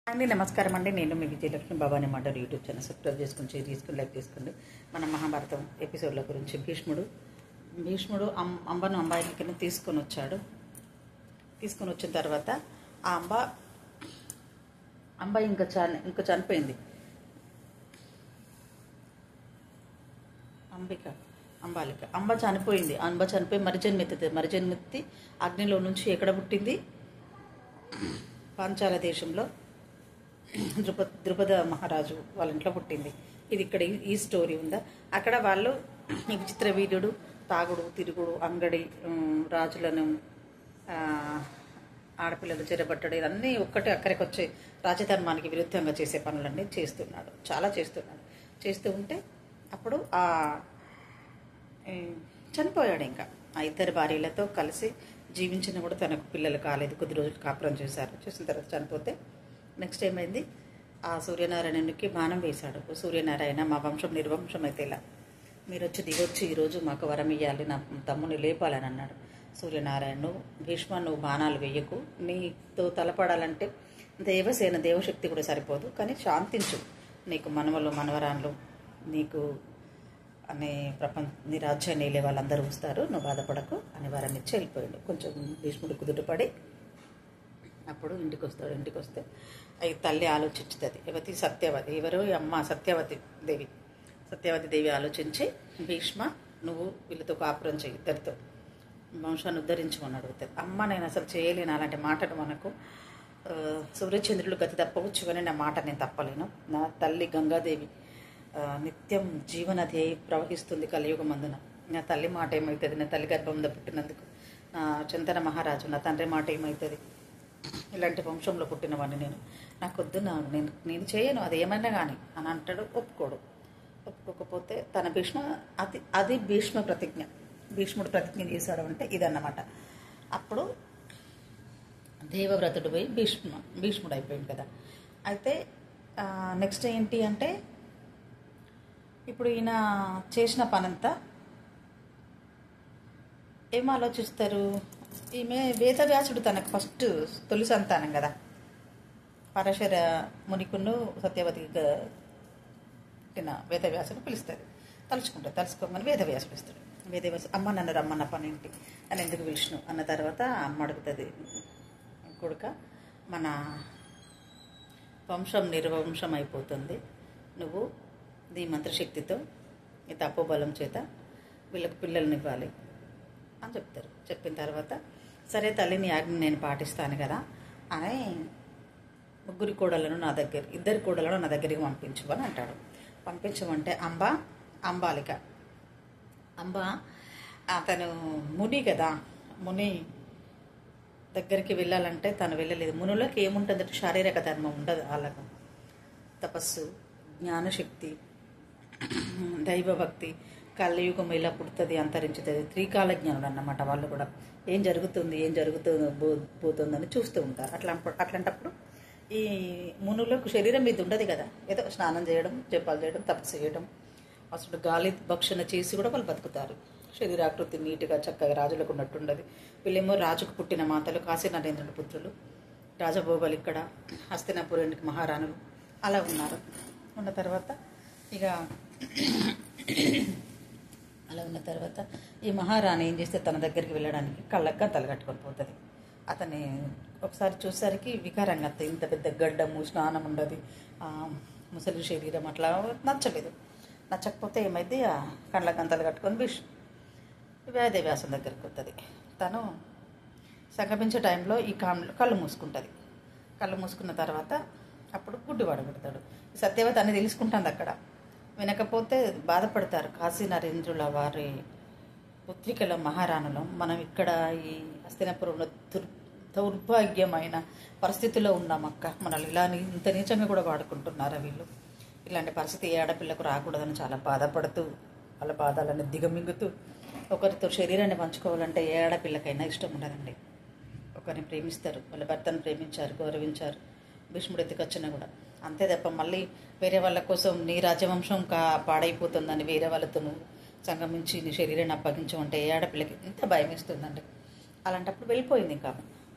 అండి నమస్కారం అండి. నేను మీ విజయలక్ష్మి భవానీ మాటలు యూట్యూబ్ ఛానల్ సబ్స్క్రైబ్ చేసుకుని షేర్ చేసుకుని లైక్ చేసుకోండి. మన మహాభారతం ఎపిసోడ్ల గురించి భీష్ముడు అంబను అంబాయికి తీసుకొని వచ్చాడు. తీసుకొని వచ్చిన తర్వాత ఆ అంబ ఇంకా చనిపోయింది. అంబ చనిపోయింది. చనిపోయి మరిజన్మెత్తి అగ్నిలో నుంచి ఎక్కడ పుట్టింది? పాంచాల దేశంలో ద్రుపద మహారాజు వాళ్ళ ఇంట్లో పుట్టింది. ఇది ఇక్కడ ఈ స్టోరీ ఉందా? అక్కడ వాళ్ళు విచిత్ర వీర్యుడు, తాగుడు, తిరుగుడు, అంగడి, రాజులను ఆడపిల్లలు చెరబట్టడం, ఇవన్నీ ఒక్కటి అక్కడికి వచ్చే రాజధర్మానికి విరుద్ధంగా చేసే పనులన్నీ చేస్తున్నాడు. చాలా చేస్తూ ఉంటే అప్పుడు చనిపోయాడు. ఇంకా ఆ ఇద్దరు భార్యలతో కలిసి జీవించిన కూడా తనకు పిల్లలు కాలేదు. కొద్ది రోజులు కాపురం చేసిన తర్వాత చనిపోతే నెక్స్ట్ ఏమైంది? ఆ సూర్యనారాయణునికి బాణం వేశాడు. సూర్యనారాయణ, మా వంశం నిర్వంశం అయితే ఇలా, మీరు వచ్చి దిగొచ్చి ఈరోజు మాకు వరం ఇవ్వాలి, నా తమ్ముని లేపాలని అన్నాడు. సూర్యనారాయణ, భీష్మ నువ్వు బాణాలు వేయకు, నీతో తలపడాలంటే దేవసేన దేవశక్తి కూడా సరిపోదు, కానీ శాంతించు, నీకు మనవరాన్లు నీకు అనే నీ రాజ్యాన్ని వెళ్ళే వాళ్ళందరూ వస్తారు, నువ్వు బాధపడకు అని వరం ఇచ్చి వెళ్ళిపోయాడు. కొంచెం భీష్ముడు కుదుటపడి అప్పుడు ఇంటికి వస్తే అవి తల్లి ఆలోచించుతుంది. ఎవరు అమ్మ సత్యవతి దేవి ఆలోచించి, భీష్మ నువ్వు వీళ్ళతో కాపురం చేయి, ఇద్దరితో వంశాన్ని ఉద్ధరించమని అడుగుతుంది. అమ్మ నేను అసలు చేయలేను అలాంటి మాటను, మనకు సూర్యచంద్రులు గతి తప్పవచ్చు, కానీ నా మాట నేను తప్పలేను. నా తల్లి గంగాదేవి నిత్యం జీవనది ప్రవహిస్తుంది కలియుగమందున, నా తల్లి మాట ఏమవుతుంది? నా తల్లి గర్భంలో పుట్టినందుకు నా చందన మహారాజు నా తండ్రి మాట ఏమవుతుంది? ఇలాంటి వంశంలో పుట్టినవాడిని నాకొద్దు, నేను చేయను, అది ఏమైనా కానీ అని అంటాడు. ఒప్పుకోకపోతే తన అది భీష్మ ప్రతిజ్ఞ. భీష్ముడు ప్రతిజ్ఞ చేశాడు అంటే ఇదన్నమాట. అప్పుడు దేవవ్రతుడు పోయి భీష్ముడు అయిపోయింది కదా. అయితే నెక్స్ట్ ఏంటి అంటే, ఇప్పుడు ఈయన చేసిన పనంతా ఏం ఆలోచిస్తారు? ఈమె వేదవ్యాసుడు తనకు ఫస్ట్ తొలి సంతానం కదా. పరశర మునికును సత్యవతి పుట్టిన వేదవ్యాసుడు పిలుస్తుంది. తలుచుకోమని వేదవ్యాసుడు ఇస్తాడు. అమ్మ నన్ను రమ్మన్న పని ఏంటి అని ఎందుకు పిలిచిను అన్న తర్వాత అమ్మ అడుగుతుంది, కొడుక మన వంశం నిర్వంశం అయిపోతుంది, నువ్వు నీ మంత్రశక్తితో ఈ తపోబలం చేత వీళ్ళకి పిల్లల్ని ఇవ్వాలి అని చెప్తారు. చెప్పిన తర్వాత సరే తల్లి నీ ఆజ్ఞ నేను పాటిస్తాను కదా అని ఇద్దరు కోడలను నా దగ్గరికి పంపించమని అంటాడు. పంపించమంటే అంబాలిక అతను ముని కదా, ముని దగ్గరికి వెళ్ళాలంటే తను వెళ్ళలేదు. మునులకు ఏముంటుందంటే శారీరక ధర్మం ఉండదు, వాళ్ళకు తపస్సు, జ్ఞానశక్తి, దైవభక్తి, కలియుగం ఇలా పుడుతుంది అంతరించుతుంది, త్రికాల జ్ఞానుడు అన్నమాట. వాళ్ళు కూడా ఏం జరుగుతుందని చూస్తూ ఉంటారు. అట్లాంటప్పుడు ఈ మునులకు శరీరం మీద ఉండదు కదా, ఏదో స్నానం చేయడం, జపాలు చేయడం, తపస్సు చేయడం, అసలు గాలి భక్షణ చేసి కూడా వాళ్ళు బతుకుతారు. శరీరాకృతి నీట్గా చక్కగా రాజులకు ఉన్నట్టుండదు. వీళ్ళేమో రాజుకు పుట్టిన మాతలు, కాశీ నరేంద్రుడి పుత్రులు, రాజభోగాలు, ఇక్కడ హస్తినాపురానికి మహారాణులు అలా ఉన్నారు. ఉన్న తర్వాత ఈ మహారాణి ఏం చేస్తే తన దగ్గరికి వెళ్ళడానికి కళ్ళక్క తలగట్టుకొని పోతుంది. అతన్ని ఒకసారి చూసేసరికి వికారంగా, ఇంత పెద్ద గడ్డము, స్నానం ఉండదు, ముసలి శరీరం, అట్లా నచ్చకపోతే ఏమైంది, కళ్ళ గంతలు కట్టుకొని వేదవ్యాసం దగ్గరికి వస్తుంది. తను సంగమించే టైంలో ఈ కళ్ళు మూసుకుంటుంది. కళ్ళు మూసుకున్న తర్వాత అప్పుడు గుడ్డివాడు పెడతాడు. సత్యవతి అన్ని తెలుసుకుంటుంది. అక్కడ వినకపోతే బాధపడతారు. కాశీ నరేంద్రుల వారి పుత్రికల మహారాణులు మనం ఇక్కడ ఈ హస్తినాపురంలో దౌర్భాగ్యమైన పరిస్థితిలో ఉన్నాం అక్క, మనల్ని ఇలా ఇంత నీచంగా కూడా వాడుకుంటున్నారా వీళ్ళు, ఇలాంటి పరిస్థితి ఏ ఆడపిల్లకు రాకూడదని చాలా బాధపడుతూ వాళ్ళ బాధలను దిగమింగుతూ, ఒకరితో శరీరాన్ని పంచుకోవాలంటే ఏ ఆడపిల్లకైనా ఇష్టం ఉండదండి. ఒకరిని ప్రేమిస్తారు, వాళ్ళ భర్తను ప్రేమించారు, గౌరవించారు, భీష్ముడు ఎత్తుకొచ్చినా కూడా అంతే తప్ప మళ్ళీ వేరే వాళ్ళ కోసం నీ రాజవంశం పాడైపోతుందని వేరే వాళ్ళతో సంగమించి నీ శరీరాన్ని అప్పగించమంటే ఏ ఆడపిల్లకి ఎంత భయం వేస్తుందండి. అలాంటప్పుడు వెళ్ళిపోయింది. ఇంకా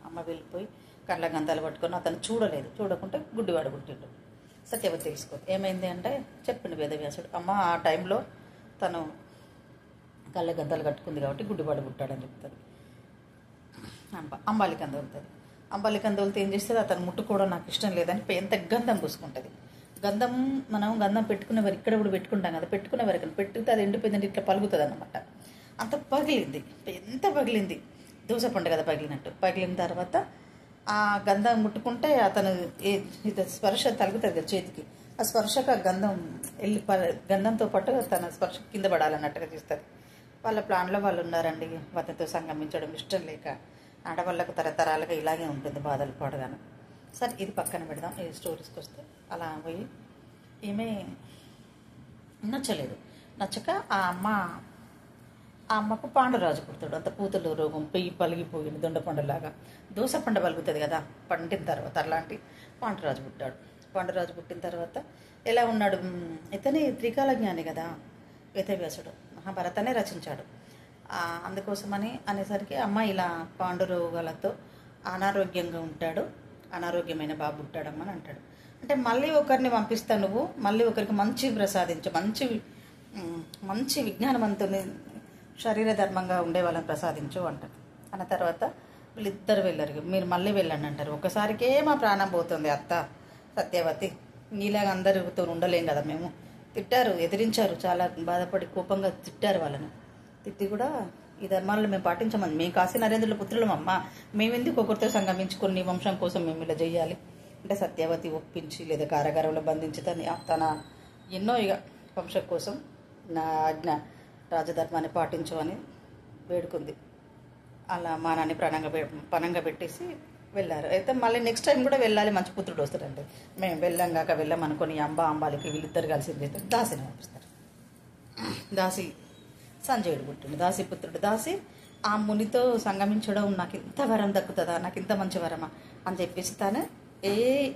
అమ్మ వెళ్ళిపోయి కళ్ళ గంతాలు పట్టుకొని అతను చూడలేదు, చూడకుంటే గుడ్డివాడు పుట్టిండు. సత్యవతి తెలుసుకో ఏమైంది అంటే చెప్పిండు వేదవ్యాసుడు, అమ్మ ఆ టైంలో తను కళ్ళ గంతాలు కట్టుకుంది కాబట్టి గుడ్డివాడు పుట్టాడని చెప్తుంది. అంబాలికని తోలుతుంది. అంబాలికని తోలితే ఏం చేస్తుంది, అతను ముట్టుకోవడం నాకు ఇష్టం లేదని ఎంత గంధం పూసుకుంటుంది. గంధం మనం గంధం పెట్టుకునే వరకు ఇక్కడ కూడా పెట్టుకుంటాం కదా, పెట్టుకునే వరకు పెట్టుకుంటే అది ఎండిపోయిందంటే ఇట్లా పలుకుతుంది అన్నమాట. అంత పగిలింది, ఎంత పగిలింది, దోశ పండు కదా పగిలినట్టు. పగిలిన తర్వాత ఆ గంధం ముట్టుకుంటే అతను ఇది స్పర్శ తలుగుతుంది కదా చేతికి, ఆ స్పర్శకు ఆ గంధం వెళ్ళి గంధంతో పాటు తన స్పర్శ కింద పడాలన్నట్టుగా చేస్తుంది. వాళ్ళ ప్లాన్లో వాళ్ళు ఉన్నారండి. అతనితో సంగమించడం ఇష్టం లేక ఆడవాళ్ళకు తరతరాలుగా ఇలాగే ఉంటుంది, బాధలు పడగాను. సరే ఇది పక్కన పెడదాం. ఈ స్టోరీస్కి వస్తే అలా పోయి ఈమె నచ్చలేదు. నచ్చక ఆ అమ్మకు పాండురాజు పుడతాడు. అంత పూతలు రోగం, పెయ్యి పలిగిపోయింది దొండపండులాగా. దోశ పండు పలుకుతుంది కదా పండిన తర్వాత, అలాంటి పాండురాజు పుట్టాడు. పాండురాజు పుట్టిన తర్వాత ఎలా ఉన్నాడు, ఇతనే త్రికాల జ్ఞాని కదా వేదవ్యాసుడు, మహాభారతాన్ని రచించాడు. అందుకోసమని అనేసరికి అమ్మ ఇలా పాండురోగాలతో అనారోగ్యంగా ఉంటాడు, అనారోగ్యమైన బాబు పుట్టాడమ్మని అంటాడు. అంటే మళ్ళీ ఒకరిని పంపిస్తా, నువ్వు మళ్ళీ ఒకరికి మంచి ప్రసాదించు, మంచి విజ్ఞానవంతుని శరీర ధర్మంగా ఉండే వాళ్ళని ప్రసాదించు అంటారు. అన్న తర్వాత వీళ్ళిద్దరు వెళ్ళరు, మీరు మళ్ళీ వెళ్ళండి అంటారు. ఒకసారికే మా ప్రాణం పోతుంది అత్త సత్యవతి, నీలాగా అందరితో ఉండలేం కదా మేము. తిట్టారు, ఎదిరించారు, చాలా బాధపడి కోపంగా తిట్టారు వాళ్ళని. తిట్టి కూడా ఈ ధర్మాలను మేము పాటించమని, మేము కాశీ నరేంద్రుల పుత్రులం అమ్మ, మేమెందుకు ఒకరితో సంగమించుకొని నీ వంశం కోసం మేము ఇలా చేయాలి అంటే సత్యవతి ఒప్పించి లేదా కారాగారంలో బంధించి తన ఎన్నో ఇక వంశం కోసం నా ఆజ్ఞ రాజధర్మాన్ని పాటించు అని వేడుకుంది. అలా మానాన్ని పణంగా పెట్టేసి వెళ్ళారు. అయితే మళ్ళీ నెక్స్ట్ టైం కూడా వెళ్ళాలి, మంచి పుత్రుడు వస్తాడంటే మేము వెళ్ళంగాక వెళ్ళమనుకొని అంబాలికి వీళ్ళిద్దరు కలిసి దాసిని పంపిస్తారు. దాసి సంజయుడు పుట్టిండు, దాసి పుత్రుడు. దాసి ఆ మునితో సంగమించడం నాకు ఇంత వరం దక్కుతుందా, నాకు ఇంత మంచి వరమా అని చెప్పేసి తను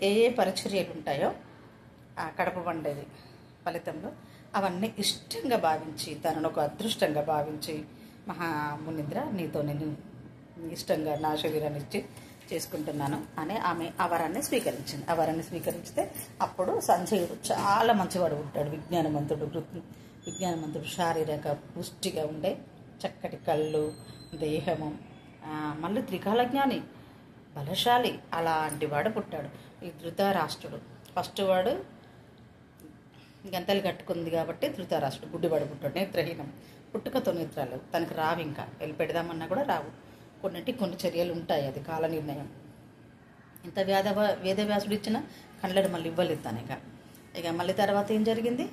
ఏ పరిచర్యలు ఉంటాయో ఆ కడప వండేది ఫలితంలో అవన్నీ ఇష్టంగా భావించి, తనను ఒక అదృష్టంగా భావించి, మహామునింద్ర నీతో నేను ఇష్టంగా నా శరీరాన్ని ఇచ్చి చేసుకుంటున్నాను అని ఆమె ఆ వరాన్ని స్వీకరించింది. ఆ వరాన్ని స్వీకరిస్తే అప్పుడు సంజయుడు చాలా మంచివాడు ఉంటాడు, విజ్ఞానవంతుడు, శారీరక పుష్టిగా ఉండే చక్కటి కళ్ళు, దేహము, మళ్ళీ త్రికాల జ్ఞాని, బలశాలి, అలాంటి వాడు పుట్టాడు. ఈ ధృతరాష్ట్రుడు ఫస్ట్ వాడు గంతలు కట్టుకుంది కాబట్టి ధృతరాష్ట్రుడు గుడ్డివాడు పుట్టాడు, నేత్రహీనం, పుట్టుకతో నేత్రాలు తనకు రావు, ఇంకా వెళ్ళి పెడదామన్నా కూడా రావు. కొన్ని చర్యలు ఉంటాయి, అది కాల నిర్ణయం. ఇంత వేదవ్యాసుడు ఇచ్చిన కళ్ళడు మళ్ళీ ఇవ్వలేదు తను. ఇక మళ్ళీ తర్వాత ఏం జరిగింది,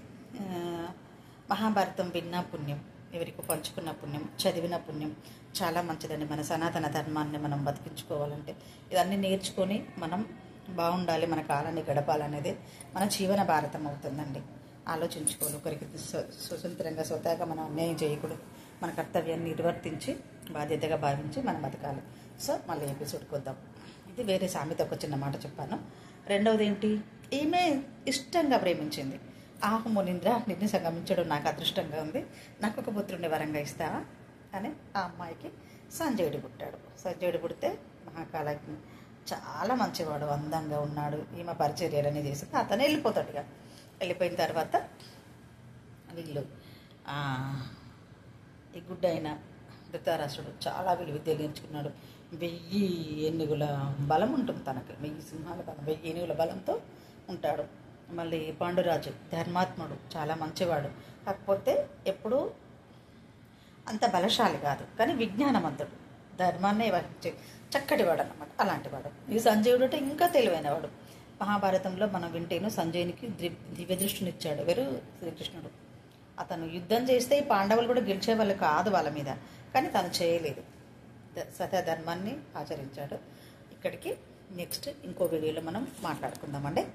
మహాభారతం విన్న పుణ్యం, ఎవరికి పంచుకున్న పుణ్యం, చదివిన పుణ్యం చాలా మంచిదండి. మన సనాతన ధర్మాన్ని మనం బతికించుకోవాలంటే ఇవన్నీ నేర్చుకొని మనం బాగుండాలి, మన కాలాన్ని గడపాలనేది మన జీవన భారతం అవుతుందండి. ఆలోచించుకోవాలి, ఒకరికి స్వతంత్రంగా స్వతహాగా మనం అన్యాయం చేయకూడదు, మన కర్తవ్యాన్ని నిర్వర్తించి బాధ్యతగా భావించి మనం బతకాలి. సో మళ్ళీ ఎపిసోడ్కి వద్దాం. ఇది వేరే సామెత ఒక చిన్న మాట చెప్పాను. రెండవది ఏంటి, ఈమె ఇష్టంగా ప్రేమించింది. మునీంద్ర నిన్ను సంగమించడం నాకు అదృష్టంగా ఉంది, నాకు ఒక పుత్రుడిని వరంగా ఇస్తావా అని ఆ అమ్మాయికి సంజయుడు పుట్టాడు. సంజయుడు పుడితే మహాకాలజ్ఞ, చాలా మంచివాడు, అందంగా ఉన్నాడు. ఈమె పరిచర్యలన్నీ చేసి అతను వెళ్ళిపోతాడు. ఇక వెళ్ళిపోయిన తర్వాత వీళ్ళు ఈ గుడ్డైన ధృతరాష్ట్రుడు చాలా విద్యలు నేర్చుకున్నాడు. 1000 ఏనుగుల బలం ఉంటుంది తనకి, 1000 సింహాల బలం, 1000 ఏనుగుల బలంతో ఉంటాడు. మళ్ళీ పాండురాజు ధర్మాత్ముడు, చాలా మంచివాడు, కాకపోతే ఎప్పుడూ అంత బలశాలి కాదు, కానీ విజ్ఞానవంతుడు, ధర్మాన్నే వహించే చక్కటివాడు అన్నమాట. అలాంటి వాడు ఈ సంజయుడు అంటే ఇంకా తెలివైనవాడు. మహాభారతంలో మనం వింటేను సంజయునికి దివ్య దృష్టినిచ్చాడు ఎవరు, శ్రీకృష్ణుడు. అతను యుద్ధం చేస్తే ఈ పాండవులు కూడా గెలిచేవాళ్ళు కాదు వాళ్ళ మీద, కానీ తను చేయలేదు, సత్యధర్మాన్ని ఆచరించాడు. ఇక్కడికి నెక్స్ట్ ఇంకో వీడియోలో మనం మాట్లాడుకుందామండి.